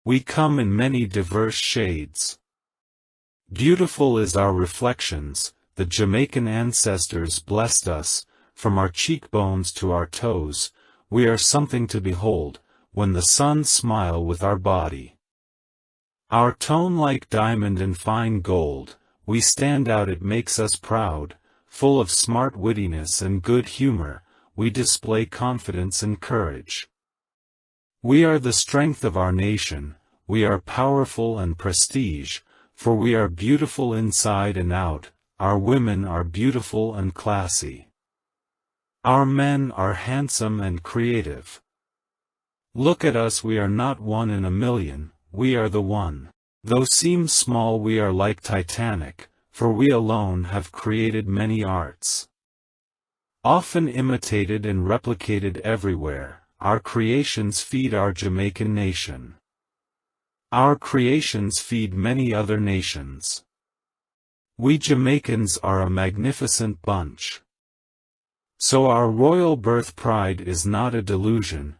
We come in many diverse shades. Beautiful is our reflections, the Jamaican ancestors blessed us, from our cheekbones to our toes, we are something to behold, when the sun smile with our body. Our tone like diamond and fine gold, we stand out, it makes us proud, full of smart wittiness and good humor, we display confidence and courage. We are the strength of our nation, we are powerful and prestige, for we are beautiful inside and out, our women are beautiful and classy. Our men are handsome and creative. Look at us, we are not one in a million, we are the one. Though seem small, we are like Titanic, for we alone have created many arts. Often imitated and replicated everywhere, our creations feed our Jamaican nation. Our creations feed many other nations. We Jamaicans are a magnificent bunch. So our royal birth pride is not a delusion,